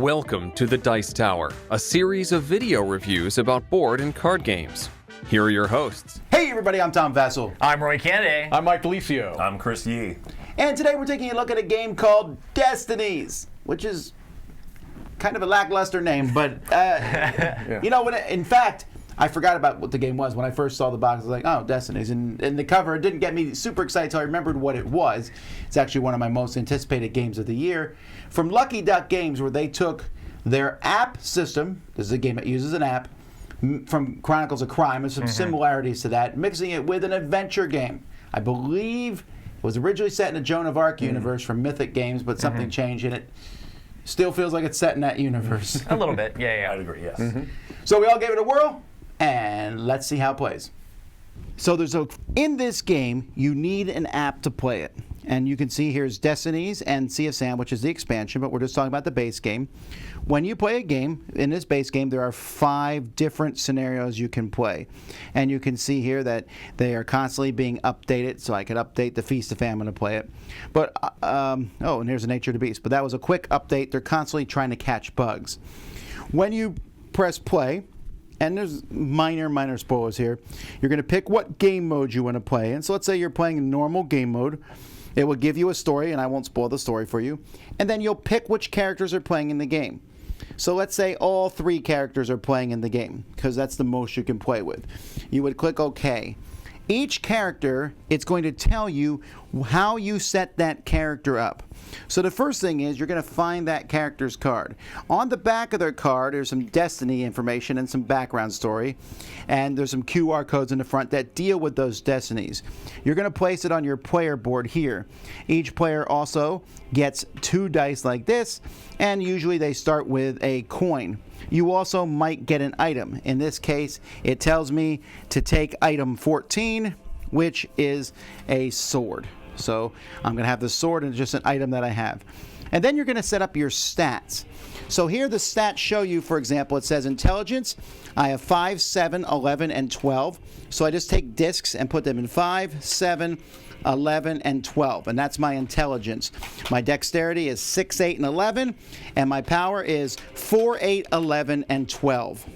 Welcome to the Dice Tower, a series of video reviews about board and card games. Here are your hosts. Hey everybody, I'm Tom Vessel. I'm Roy Kennedy. I'm Mike Felicio. I'm Chris Yee. And today we're taking a look at a game called Destinies, which is kind of a lackluster name, but you know, in fact, I forgot about what the game was. When I first saw the box, I was like, oh, Destinies. And the cover didn't get me super excited until I remembered what it was. It's actually one of my most anticipated games of the year. From Lucky Duck Games, where they took their app system, this is a game that uses an app, from Chronicles of Crime, and some similarities to that, mixing it with an adventure game. I believe it was originally set in the Joan of Arc universe from Mythic Games, but something changed in it. Still feels like it's set in that universe. A little bit, yeah. I'd agree, yes. So we all gave it a whirl, and let's see how it plays. So in this game, you need an app to play it. And you can see here's Destinies and Sea of Sand, which is the expansion, but we're just talking about the base game. When you play a game, in this base game, there are 5 different scenarios you can play. And you can see here that they are constantly being updated, so I could update the Feast of Famine to play it. But, and here's the Nature of the Beast. But that was a quick update. They're constantly trying to catch bugs. When you press play, and there's minor spoilers here, you're going to pick what game mode you want to play. And so let's say you're playing normal game mode. It will give you a story, and I won't spoil the story for you. And then you'll pick which characters are playing in the game. So let's say all 3 characters are playing in the game, because that's the most you can play with. You would click OK. Each character, it's going to tell you how you set that character up. So the first thing is you're going to find that character's card. On the back of their card, there's some Destiny information and some background story. And there's some QR codes in the front that deal with those Destinies. You're going to place it on your player board here. Each player also gets 2 dice like this, and usually they start with a coin. You also might get an item. In this case, it tells me to take item 14, which is a sword. So I'm going to have the sword, and it's just an item that I have. And then you're going to set up your stats. So here the stats show you, for example, it says intelligence. I have 5, 7, 11, and 12. So I just take discs and put them in 5, 7, 11, and 12. And that's my intelligence. My dexterity is 6, 8, and 11. And my power is 4, 8, 11, and 12.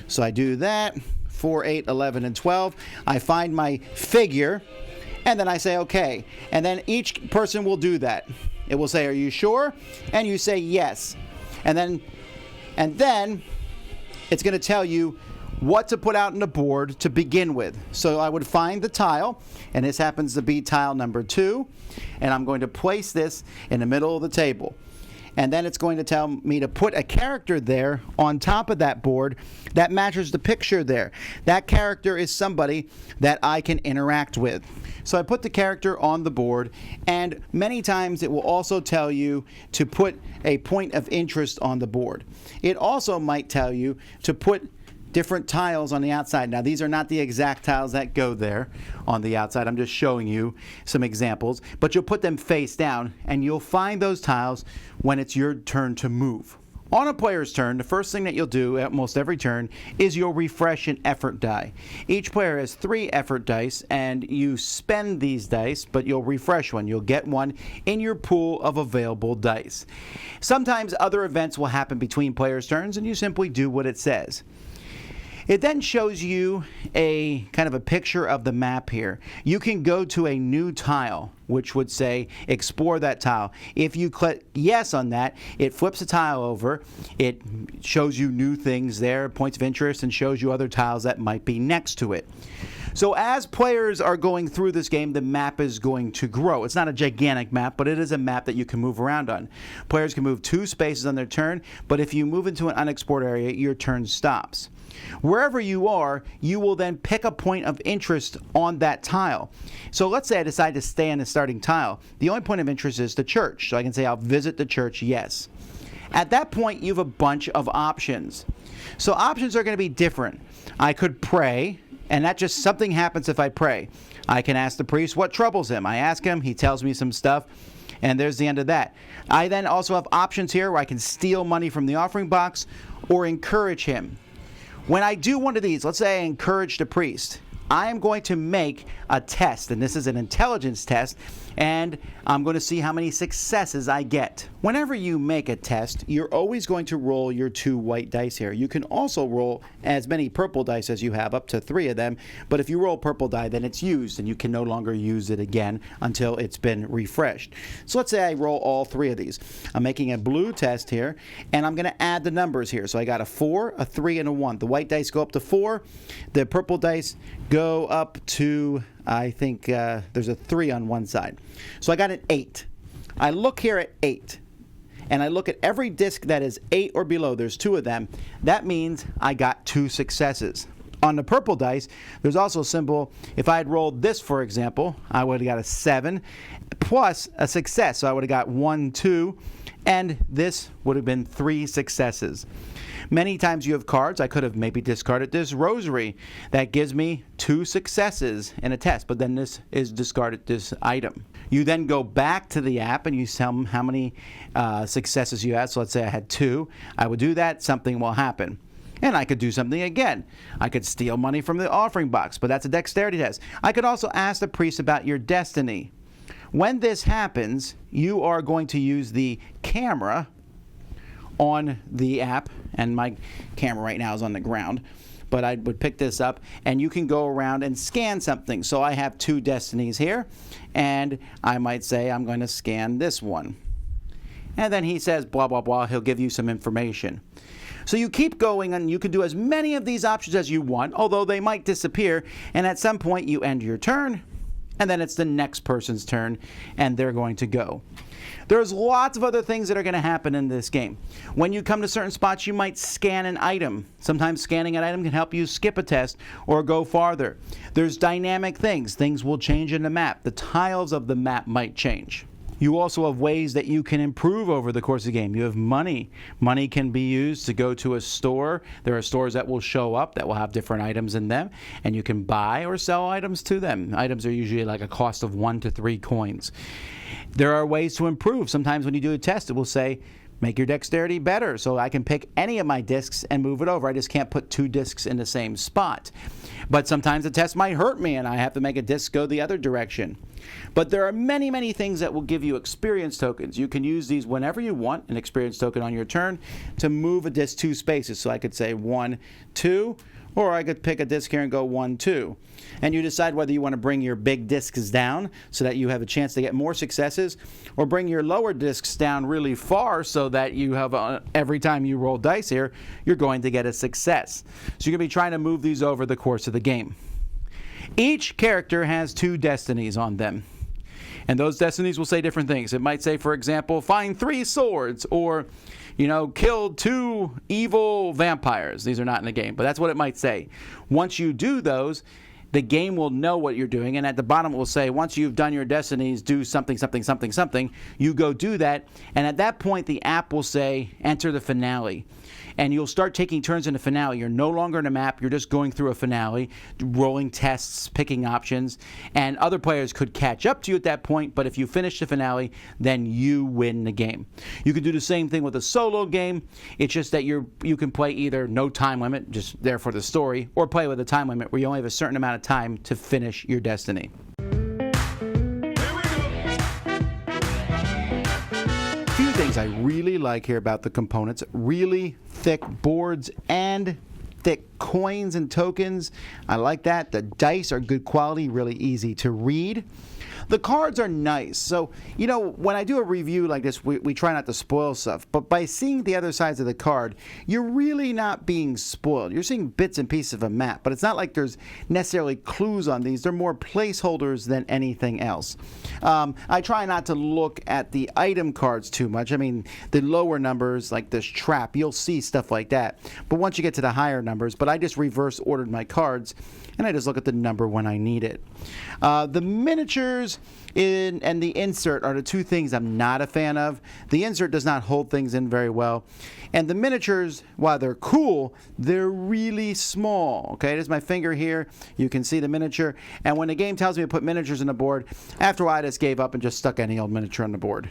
So I do that. 4, 8, 11, and 12. I find my figure. And then I say, okay. And then each person will do that. It will say, are you sure? And you say yes. And then it's going to tell you what to put out on the board to begin with. So I would find the tile, and this happens to be tile number 2, and I'm going to place this in the middle of the table. And then it's going to tell me to put a character there on top of that board that matches the picture there. That character is somebody that I can interact with. So I put the character on the board, and many times it will also tell you to put a point of interest on the board. It also might tell you to put different tiles on the outside. Now, these are not the exact tiles that go there on the outside. I'm just showing you some examples. But you'll put them face down, and you'll find those tiles when it's your turn to move. On a player's turn, the first thing that you'll do at almost every turn is you'll refresh an effort die. Each player has 3 effort dice, and you spend these dice, but you'll refresh one. You'll get one in your pool of available dice. Sometimes other events will happen between players' turns, and you simply do what it says. It then shows you a kind of a picture of the map here. You can go to a new tile, which would say explore that tile. If you click yes on that, it flips the tile over. It shows you new things there, points of interest, and shows you other tiles that might be next to it. So as players are going through this game, the map is going to grow. It's not a gigantic map, but it is a map that you can move around on. Players can move 2 spaces on their turn, but if you move into an unexplored area, your turn stops. Wherever you are, you will then pick a point of interest on that tile. So let's say I decide to stay on the starting tile. The only point of interest is the church. So I can say I'll visit the church, yes. At that point, you have a bunch of options. So options are going to be different. I could pray, and that just something happens if I pray. I can ask the priest what troubles him. I ask him, he tells me some stuff, and there's the end of that. I then also have options here where I can steal money from the offering box or encourage him. When I do one of these, let's say I encourage the priest, I am going to make a test, and this is an intelligence test, and I'm going to see how many successes I get. Whenever you make a test, you're always going to roll your 2 white dice here. You can also roll as many purple dice as you have, up to 3 of them, but if you roll purple die, then it's used, and you can no longer use it again until it's been refreshed. So let's say I roll all 3 of these. I'm making a blue test here, and I'm going to add the numbers here. So I got a 4, a 3, and a 1. The white dice go up to 4. The purple dice go up to, I think there's a 3 on one side. So I got an 8. I look here at 8, and I look at every disc that is 8 or below. There's 2 of them. That means I got 2 successes. On the purple dice, there's also a symbol. If I had rolled this, for example, I would have got a 7 plus a success. So I would have got 1, 2, and this would have been 3 successes. Many times you have cards. I could have maybe discarded this rosary. That gives me 2 successes in a test, but then this is discarded this item. You then go back to the app and you tell them how many successes you had. So let's say I had 2. I would do that. Something will happen. And I could do something again. I could steal money from the offering box, but that's a dexterity test. I could also ask the priest about your destiny. When this happens, you are going to use the camera on the app, and my camera right now is on the ground, but I would pick this up, and you can go around and scan something. So I have 2 destinies here, and I might say I'm going to scan this one. And then he says blah, blah, blah. He'll give you some information. So you keep going, and you can do as many of these options as you want, although they might disappear, and at some point you end your turn, and then it's the next person's turn, and they're going to go. There's lots of other things that are going to happen in this game. When you come to certain spots, you might scan an item. Sometimes scanning an item can help you skip a test or go farther. There's dynamic things. Things will change in the map. The tiles of the map might change. You also have ways that you can improve over the course of the game. You have money. Money can be used to go to a store. There are stores that will show up that will have different items in them, and you can buy or sell items to them. Items are usually like a cost of 1 to 3 coins. There are ways to improve. Sometimes when you do a test, it will say, make your dexterity better. So I can pick any of my discs and move it over. I just can't put 2 discs in the same spot. But sometimes the test might hurt me and I have to make a disc go the other direction. But there are many, many things that will give you experience tokens. You can use these whenever you want, an experience token on your turn, to move a disc 2 spaces. So I could say 1, 2, or I could pick a disc here and go 1, 2. And you decide whether you want to bring your big discs down so that you have a chance to get more successes, or bring your lower discs down really far so that you have, every time you roll dice here, you're going to get a success. So you're going to be trying to move these over the course of the game. Each character has 2 destinies on them. And those destinies will say different things. It might say, for example, find 3 swords, or killed 2 evil vampires. These are not in the game, but that's what it might say. Once you do those, the game will know what you're doing, and at the bottom it will say, once you've done your destinies, do something, something, something, something. You go do that, and at that point the app will say, enter the finale. And you'll start taking turns in the finale. You're no longer in a map. You're just going through a finale, rolling tests, picking options. And other players could catch up to you at that point, but if you finish the finale, then you win the game. You can do the same thing with a solo game. It's just that you can play either no time limit, just there for the story, or play with a time limit where you only have a certain amount of time to finish your destiny. Things I really like here about the components: really thick boards and thick coins and tokens. I like that. The dice are good quality, really easy to read. The cards are nice. So, when I do a review like this, we try not to spoil stuff. But by seeing the other sides of the card, you're really not being spoiled. You're seeing bits and pieces of a map. But it's not like there's necessarily clues on these. They're more placeholders than anything else. I try not to look at the item cards too much. I mean, the lower numbers, like this trap, you'll see stuff like that. But once you get to the higher numbers, I just reverse ordered my cards, and I just look at the number when I need it. The miniatures, and the insert are the two things I'm not a fan of. The insert does not hold things in very well. And the miniatures, while they're cool, they're really small. Okay, there's my finger here. You can see the miniature. And when the game tells me to put miniatures on the board, after a while I just gave up and just stuck any old miniature on the board.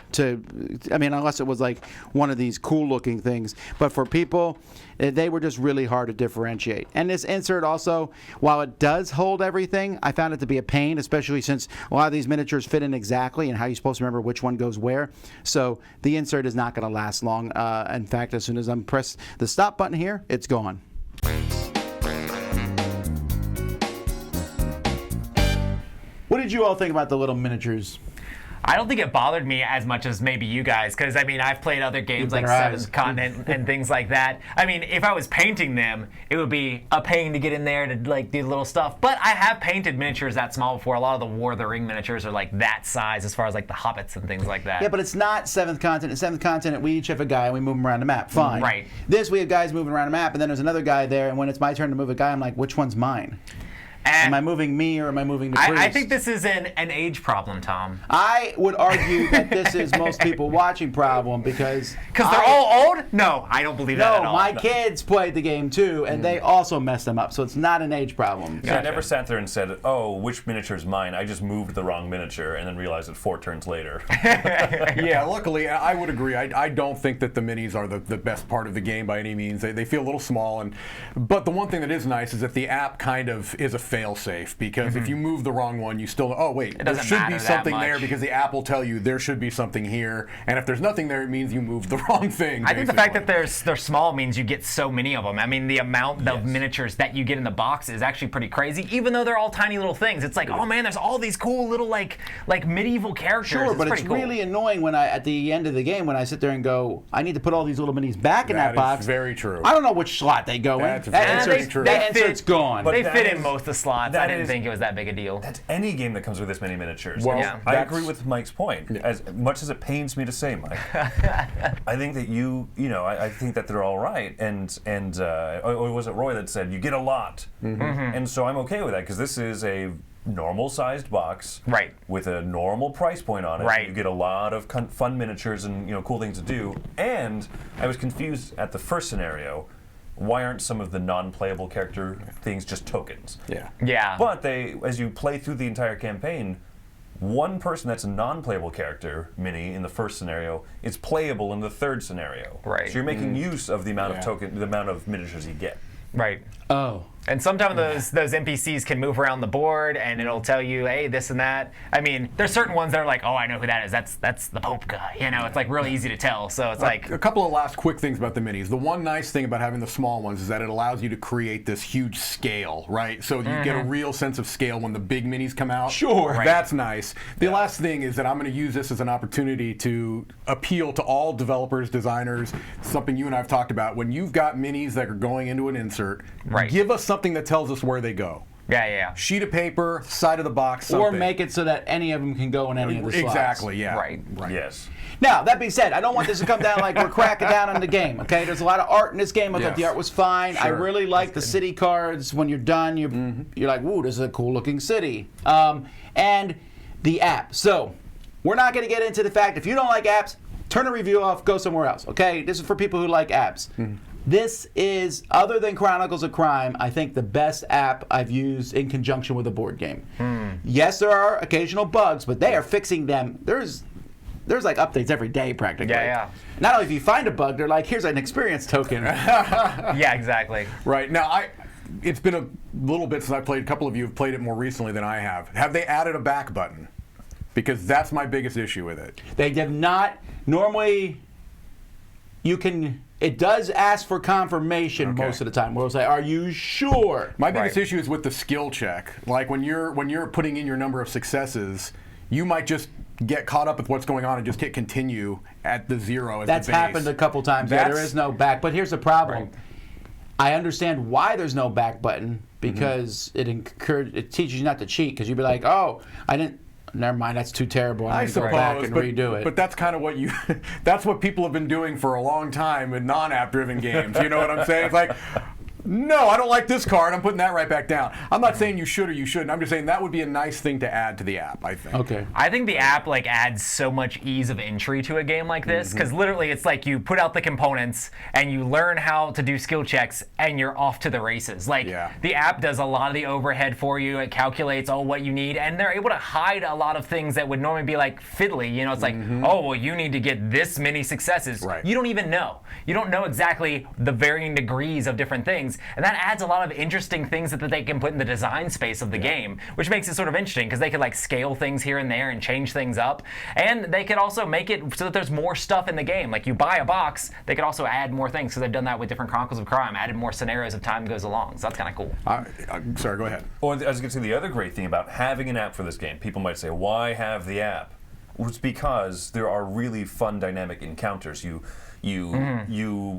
Unless it was like one of these cool looking things. But for people, they were just really hard to differentiate. And this insert also, while it does hold everything, I found it to be a pain, especially since a lot of these miniatures fit in exactly and how you're supposed to remember which one goes where. So the insert is not going to last long. In fact, as soon as I'm press the stop button here, it's gone. What did you all think about the little miniatures? I don't think it bothered me as much as maybe you guys, because I mean, I've played other games like Seventh Continent and things like that. I mean, if I was painting them, it would be a pain to get in there to like do little stuff. But I have painted miniatures that small before. A lot of the War of the Ring miniatures are like that size, as far as like the Hobbits and things like that. Yeah, but it's not Seventh Continent. Seventh Continent, we each have a guy and we move him around the map. Fine. Right. This, we have guys moving around the map, and then there's another guy there, and when it's my turn to move a guy, I'm like, which one's mine? Am I moving me or am I moving the priest? I think this is an age problem, Tom. I would argue that this is most people watching problem because they're all old? No, I don't believe that at all. No, my kids played the game too, and they also messed them up. So it's not an age problem. Yeah, I never sat there and said, "Oh, which miniature is mine?" I just moved the wrong miniature and then realized it 4 turns later. Yeah, luckily, I would agree. I don't think that the minis are the best part of the game by any means. They feel a little small, but the one thing that is nice is that the app kind of is a fail-safe, because if you move the wrong one, you still, oh wait, there should be something there, because the app will tell you there should be something here, and if there's nothing there, it means you moved the wrong thing. I think the fact that they're small means you get so many of them. I mean, the amount of miniatures that you get in the box is actually pretty crazy, even though they're all tiny little things. It's like, oh man, there's all these cool little like medieval characters. Sure, but it's really annoying when at the end of the game, when I sit there and go, I need to put all these little minis back in that box. That's very true. I don't know which slot they go in. That insert's gone. They fit in most of the slots. I didn't think it was that big a deal. That's any game that comes with this many miniatures. Well, I agree with Mike's point. As much as it pains me to say, Mike, I think that I think that they're all right. Or was it Roy that said you get a lot? And so I'm okay with that, because this is a normal-sized box, right, with a normal price point on it. Right. You get a lot of fun miniatures and cool things to do. And I was confused at the first scenario. Why aren't some of the non-playable character things just tokens? Yeah. But as you play through the entire campaign, one person that's a non-playable character, mini, in the first scenario, is playable in the third scenario. Right. So you're making use of the amount of the amount of miniatures you get. Right. Oh. And sometimes those NPCs can move around the board, and it'll tell you, hey, this and that. I mean, there's certain ones that are like, oh, I know who that is. That's the Pope guy. It's like really easy to tell. So it's like a couple of last quick things about the minis. The one nice thing about having the small ones is that it allows you to create this huge scale, right? So you get a real sense of scale when the big minis come out. Sure. Right. That's nice. The last thing is that I'm going to use this as an opportunity to appeal to all developers, designers, something you and I have talked about. When you've got minis that are going into an insert, give us something that tells us where they go. Yeah. Sheet of paper, side of the box, something. Or make it so that any of them can go in any of the slots. Exactly, yeah. Right. Yes. Now, that being said, I don't want this to come down like we're cracking down on the game, okay? There's a lot of art in this game. I thought the art was fine. Sure. I really like the city cards. When you're done, you're like, woo, this is a cool-looking city. And the app. So, we're not going to get into the fact, if you don't like apps, turn the review off, go somewhere else, okay? This is for people who like apps. This is, other than Chronicles of Crime, I think the best app I've used in conjunction with a board game. Yes, there are occasional bugs, but they are fixing them. There's like updates every day practically. Yeah. Not only if you find a bug, they're like, here's an experience token. Yeah, exactly. Right. Now, it's been a little bit since I played. A couple of you have played it more recently than I have. Have they added a back button? Because that's my biggest issue with it. They have not. Normally, it does ask for confirmation most of the time. Where it'll say, "Are you sure?" My biggest issue is with the skill check. Like when you're putting in your number of successes, you might just get caught up with what's going on and just hit continue at the 0 as That's the base. happened a couple times. There is no back. But here's the problem. Right. I understand why there's no back button, because it teaches you not to cheat, because you'd be like, "Oh, I didn't. Never mind, that's too terrible. I need to go back and redo it." But that's kind of that's what people have been doing for a long time in non-app driven games. You know what I'm saying? It's like, no, I don't like this card. I'm putting that right back down. I'm not saying you should or you shouldn't. I'm just saying that would be a nice thing to add to the app, I think. Okay. I think the app like adds so much ease of entry to a game like this because literally it's like you put out the components and you learn how to do skill checks and you're off to the races. Like the app does a lot of the overhead for you. It calculates all what you need and they're able to hide a lot of things that would normally be like fiddly. You know, it's like, oh, well, you need to get this many successes. Right. You don't even know. You don't know exactly the varying degrees of different things. And that adds a lot of interesting things that they can put in the design space of the game, which makes it sort of interesting because they could like scale things here and there and change things up. And they could also make it so that there's more stuff in the game. Like you buy a box, they could also add more things because they've done that with different Chronicles of Crime, added more scenarios as time goes along. So that's kind of cool. Sorry, go ahead. Well, I was going to say the other great thing about having an app for this game, people might say, why have the app? Well, it's because there are really fun dynamic encounters. You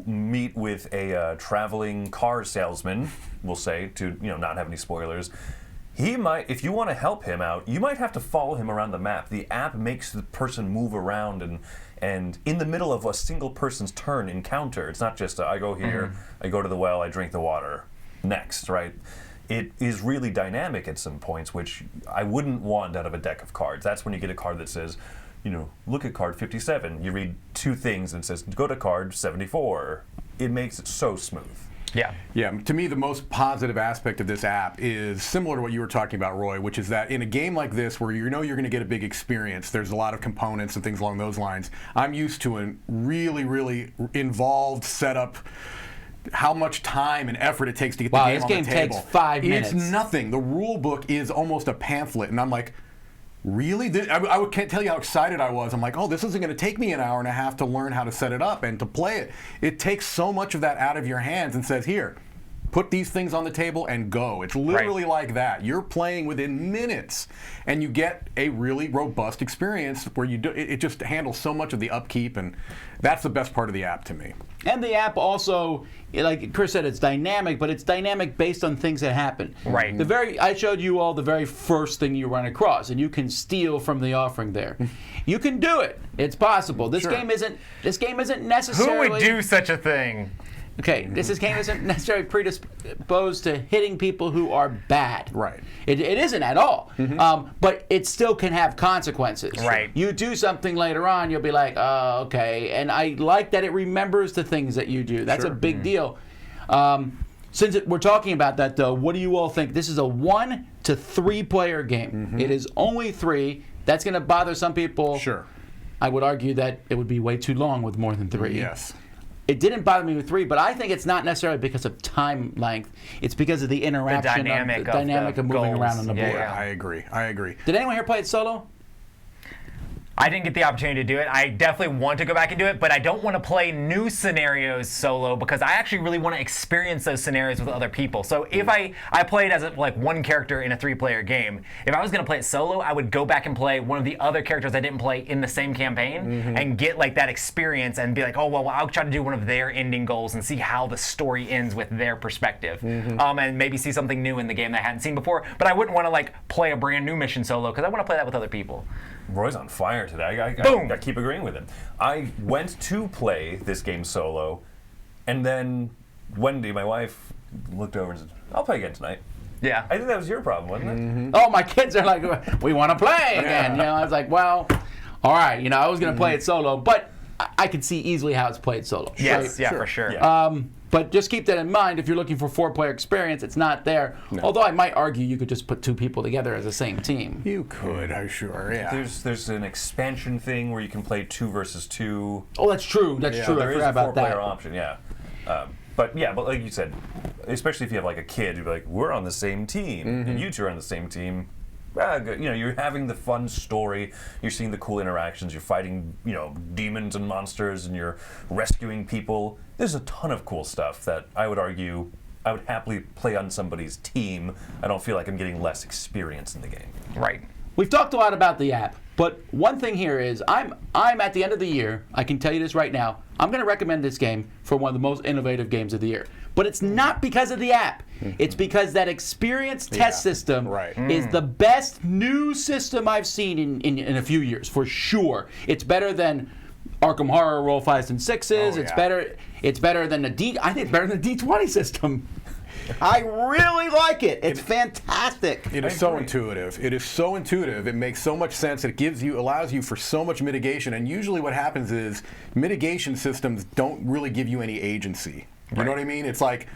meet with a traveling car salesman, we'll say, to not have any spoilers. He might, if you want to help him out, you might have to follow him around the map. The app makes the person move around and in the middle of a single person's turn encounter. It's not just I go here, I go to the well, I drink the water. Next, right? It is really dynamic at some points, which I wouldn't want out of a deck of cards. That's when you get a card that says, look at card 57. You read two things and it says, go to card 74. It makes it so smooth. Yeah. Yeah, to me, the most positive aspect of this app is similar to what you were talking about, Roy, which is that in a game like this where you're going to get a big experience, there's a lot of components and things along those lines. I'm used to a really, really involved setup. How much time and effort it takes to get the game on the table. This game takes 5 minutes. It's nothing. The rule book is almost a pamphlet, and I'm like, really? I can't tell you how excited I was. I'm like, oh, this isn't going to take me an hour and a half to learn how to set it up and to play it. It takes so much of that out of your hands and says, here, put these things on the table and go. It's literally like that. You're playing within minutes, and you get a really robust experience where it just handles so much of the upkeep, and that's the best part of the app to me. And the app also, like Chris said, it's dynamic, but it's dynamic based on things that happen. Right. I showed you all the very first thing you run across, and you can steal from the offering there. You can do it. It's possible. This game isn't necessarily. Who would do such a thing? Okay, this game isn't necessarily predisposed to hitting people who are bad. Right. It isn't at all. But it still can have consequences. Right. You do something later on, you'll be like, oh, okay. And I like that it remembers the things that you do. That's a big deal. Since we're talking about that, though, what do you all think? This is a 1 to 3 player game. It is only 3. That's going to bother some people. Sure. I would argue that it would be way too long with more than 3. Yes. It didn't bother me with 3, but I think it's not necessarily because of time length. It's because of the interaction, the dynamic of moving goals. around on the board. Yeah. I agree. Did anyone here play it solo? I didn't get the opportunity to do it. I definitely want to go back and do it, but I don't want to play new scenarios solo because I actually really want to experience those scenarios with other people. So if I played as one character in a 3-player game, if I was going to play it solo, I would go back and play one of the other characters I didn't play in the same campaign and get that experience and be like, oh, well, I'll try to do one of their ending goals and see how the story ends with their perspective. And maybe see something new in the game that I hadn't seen before. But I wouldn't want to play a brand new mission solo because I want to play that with other people. Roy's on fire today. I keep agreeing with him. I went to play this game solo, and then Wendy, my wife, looked over and said, I'll play again tonight. Yeah. I think that was your problem, wasn't it? Oh, my kids are like, we want to play again. I was like, well, all right. I was going to play it solo, but I could see easily how it's played solo. Yes, right? for sure. Yeah. But just keep that in mind. If you're looking for 4-player experience, it's not there. No. Although I might argue you could just put 2 people together as the same team. You could, I'm sure. Yeah. There's an expansion thing where you can play 2 versus 2. Oh, that's true. That's true. There I is forgot a about that. 4-player option. Yeah. But like you said, especially if you have a kid, you'd be like, we're on the same team, and you 2 are on the same team. Good. You're having the fun story. You're seeing the cool interactions. You're fighting, demons and monsters, and you're rescuing people. There's a ton of cool stuff that I would argue I would happily play on somebody's team. I don't feel like I'm getting less experience in the game. Right. We've talked a lot about the app, but one thing here is I'm at the end of the year, I can tell you this right now, I'm going to recommend this game for one of the most innovative games of the year. But it's not because of the app. It's because that experience test system is the best new system I've seen in a few years, for sure. It's better than Arkham Horror Roll 5s and 6s. It's better than I think it's better than the D20 system. I really like it. It's fantastic. It is so intuitive. It is so intuitive. It makes so much sense. It allows you for so much mitigation. And usually what happens is mitigation systems don't really give you any agency. You know what I mean? It's like,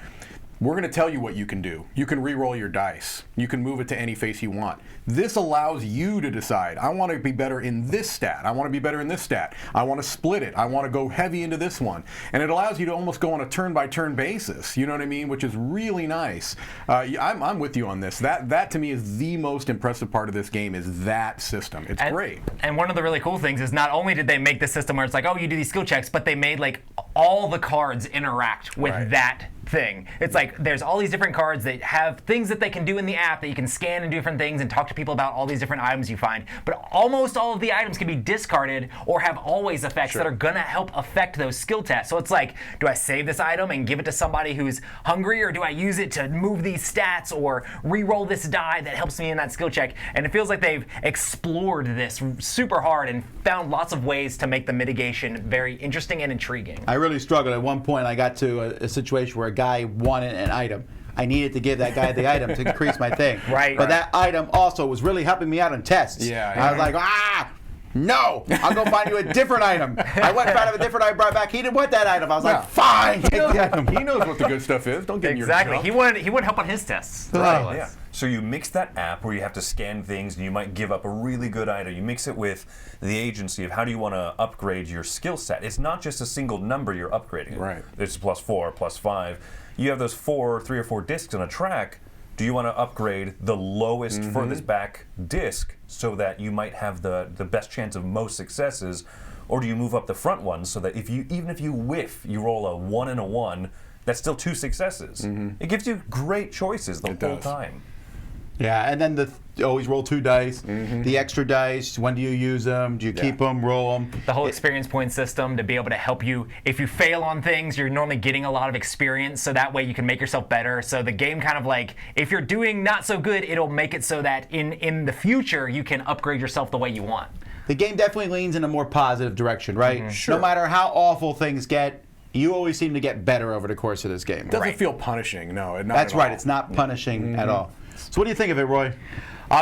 we're going to tell you what you can do. You can re-roll your dice. You can move it to any face you want. This allows you to decide, I want to be better in this stat. I want to be better in this stat. I want to split it. I want to go heavy into this one. And it allows you to almost go on a turn-by-turn basis, you know what I mean, which is really nice. I'm with you on this. That to me is the most impressive part of this game, is that system. It's great. And one of the really cool things is not only did they make the system where it's like, oh, you do these skill checks, but they made like all the cards interact with that thing. It's like there's all these different cards that have things that they can do in the app that you can scan and do different things and talk to people about all these different items you find. But almost all of the items can be discarded or have always effects that are gonna help affect those skill tests. So it's like, do I save this item and give it to somebody who's hungry, or do I use it to move these stats or re-roll this die that helps me in that skill check? And it feels like they've explored this super hard and found lots of ways to make the mitigation very interesting and intriguing. I really struggled. At one point, I got to a situation where a guy wanted an item. I needed to give that guy the item to increase my thing. But that item also was really helping me out in tests. I was like, no, I'll go find you a different item. I went and found him a different item, brought back. He didn't want that item. I was like, fine, take the item. He knows what the good stuff is. Don't give him your junk. He wanted help on his tests. Yeah. So you mix that app where you have to scan things and you might give up a really good item. You mix it with the agency of how do you want to upgrade your skill set. It's not just a single number you're upgrading. Right. It's +4, +5. You have those 3 or 4 discs on a track. Do you want to upgrade the lowest furthest back disc so that you might have the best chance of most successes, or do you move up the front ones so that even if you whiff, you roll a 1 and a 1, that's still 2 successes. It gives you great choices the whole time. Yeah, and then always roll 2 dice. The extra dice, when do you use them? Do you keep them, roll them? The whole experience point system to be able to help you. If you fail on things, you're normally getting a lot of experience, so that way you can make yourself better. So the game kind of like, if you're doing not so good, it'll make it so that in the future you can upgrade yourself the way you want. The game definitely leans in a more positive direction, right? Sure. No matter how awful things get, you always seem to get better over the course of this game. It doesn't feel punishing, no. That's right, it's not punishing at all. So what do you think of it, Roy?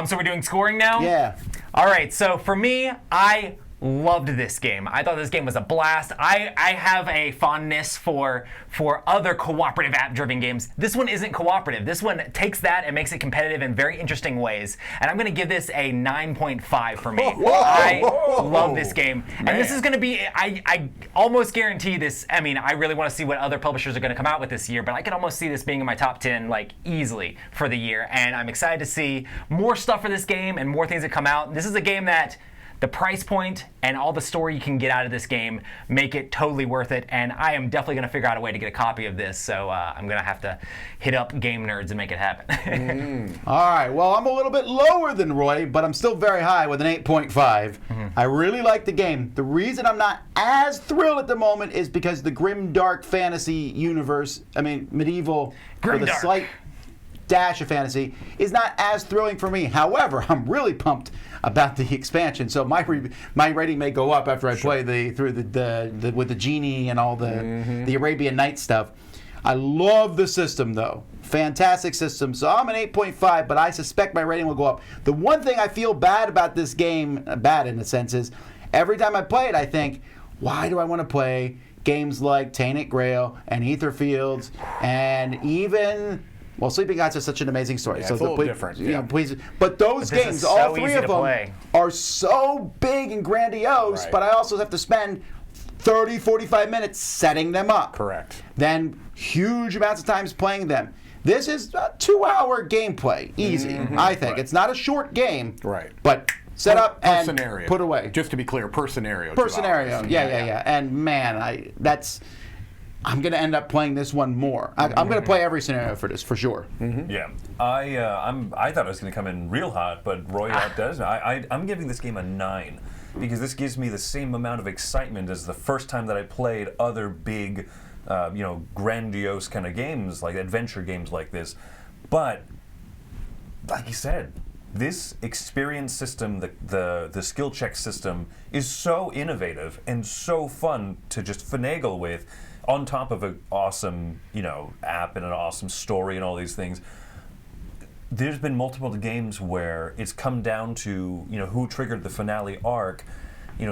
So we're doing scoring now? Yeah. All right, so for me, I loved this game. I thought this game was a blast. I have a fondness for other cooperative app-driven games. This one isn't cooperative. This one takes that and makes it competitive in very interesting ways. And I'm going to give this a 9.5 for me. I love this game. And this is going to be, I almost guarantee this. I mean, I really want to see what other publishers are going to come out with this year, but I can almost see this being in my top 10 like easily for the year. And I'm excited to see more stuff for this game and more things that come out. This is a game that the price point and all the story you can get out of this game make it totally worth it, and I am definitely going to figure out a way to get a copy of this, so I'm going to have to hit up Game Nerds and make it happen. All right, well, I'm a little bit lower than Roy, but I'm still very high with an 8.5. I really like the game. The reason I'm not as thrilled at the moment is because the grim, dark fantasy universe, medieval, with a slight dash of fantasy, is not as thrilling for me. However, I'm really pumped about the expansion, so my rating may go up after I play with the genie and all the Arabian Nights stuff. I love the system though. Fantastic system. So I'm an 8.5, but I suspect my rating will go up. The one thing I feel bad about this game, bad in a sense, is every time I play it, I think, why do I want to play games like Tainted Grail and Aetherfields and even... Well, Sleeping Gods is such an amazing story. Yeah, so it's a little different. You know, please, but those games, all three of them, are so big and grandiose, but I also have to spend 30, 45 minutes setting them up. Correct. Then huge amounts of times playing them. This is a 2-hour gameplay, easy, I think. It's not a short game, but set up and scenario. Put away. Just to be clear, per scenario. Per scenario, yeah. And man, I'm going to end up playing this one more. I'm going to play every scenario for this, for sure. Yeah. I thought it was going to come in real hot, but Roy does. I'm giving this game a 9 because this gives me the same amount of excitement as the first time that I played other big, grandiose kind of games, like adventure games like this. But, like you said, this experience system, the skill check system, is so innovative and so fun to just finagle with. on top of an awesome, app and an awesome story and all these things, there's been multiple games where it's come down to, who triggered the finale arc.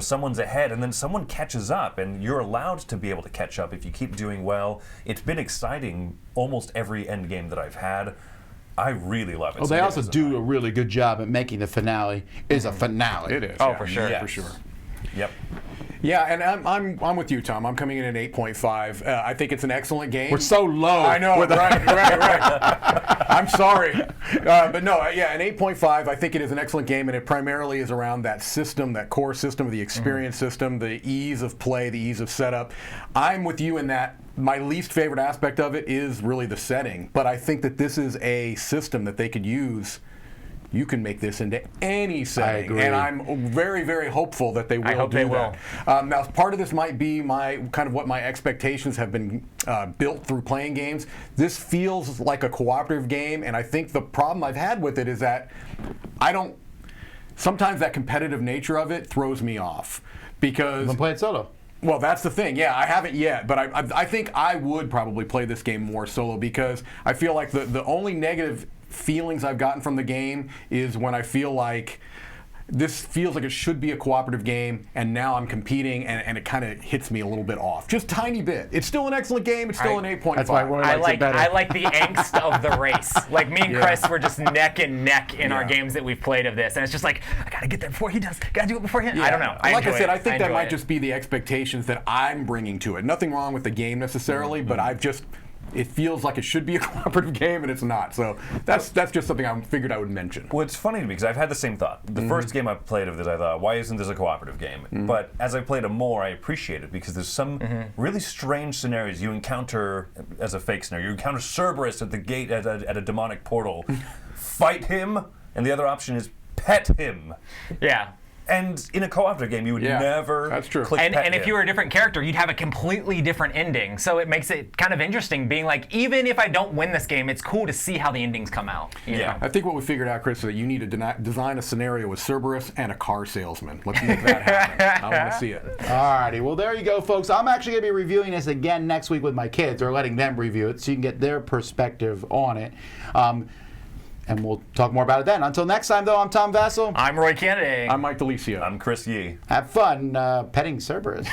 Someone's ahead and then someone catches up, and you're allowed to be able to catch up if you keep doing well. It's been exciting almost every end game that I've had. I really love it. Well, they also do a really good job at making the finale is a finale. It is. Oh, yeah. for sure. Yes. For sure. Yep. Yeah, and I'm with you, Tom. I'm coming in at 8.5. I think it's an excellent game. We're so low. I know, right. I'm sorry. But no, yeah, an 8.5, I think it is an excellent game, and it primarily is around that system, that core system, the experience system, the ease of play, the ease of setup. I'm with you in that my least favorite aspect of it is really the setting, but I think that this is a system that they could use. You can make this into any setting. I agree. And I'm very, very hopeful that they will hope do they that. Now, part of this might be what my expectations have been built through playing games. This feels like a cooperative game, and I think the problem I've had with it is that sometimes that competitive nature of it throws me off. Because I'm playing solo. well, that's the thing. Yeah, I haven't yet, but I think I would probably play this game more solo because I feel like the only negative feelings I've gotten from the game is when I feel like this feels like it should be a cooperative game, and now I'm competing, and it kind of hits me a little bit off. Just a tiny bit. It's still an excellent game. It's still an 8.5. That's why Roy likes it better. I like the angst of the race. Like me and Chris were just neck and neck in our games that we've played of this, and it's just like I gotta get there before he does. Gotta do it before him. I don't know. Like I said, I think that enjoy might it. just be the expectations that I'm bringing to it. Nothing wrong with the game necessarily, but it feels like it should be a cooperative game, and it's not. So that's just something I figured I would mention. Well, it's funny to me because I've had the same thought. The first game I played of this, I thought, why isn't this a cooperative game? But as I played it more, I appreciate it because there's some really strange scenarios you encounter as a fake scenario. You encounter Cerberus at the gate at a demonic portal. Fight him, and the other option is pet him. Yeah. And in a cooperative game, you would never that's true. click And pet if him. you were a different character, you'd have a completely different ending. So it makes it kind of interesting being like, even if I don't win this game, it's cool to see how the endings come out. You know? I think what we figured out, Chris, is that you need to design a scenario with Cerberus and a car salesman. Let's make that happen. I want to see it. Alrighty, well there you go, folks. I'm actually going to be reviewing this again next week with my kids, or letting them review it so you can get their perspective on it. And we'll talk more about it then. Until next time, though, I'm Tom Vassell. I'm Roy Kennedy. I'm Mike DeLisio. I'm Chris Yee. Have fun petting Cerberus.